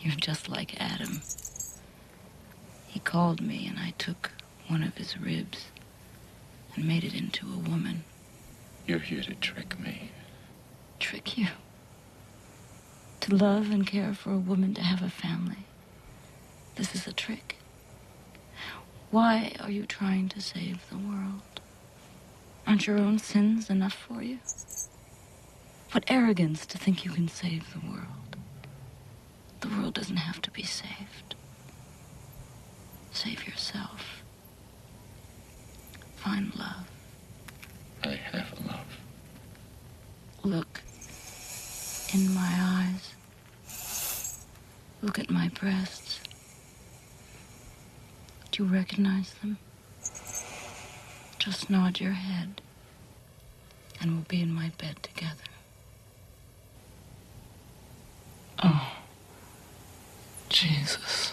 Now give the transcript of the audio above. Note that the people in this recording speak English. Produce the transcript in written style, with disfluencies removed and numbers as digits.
You're just like Adam. He called me and I took one of his ribs and made it into a woman. You're here to trick me. Trick you? To love and care for a woman, to have a family. This is a trick. Why are you trying to save the world? Aren't your own sins enough for you? What arrogance to think you can save the world. The world doesn't have to be saved. Save yourself. Find love. I have a love. Look in my eyes. Look at my breasts. Do you recognize them? Just nod your head, and we'll be in my bed together. Oh, Jesus.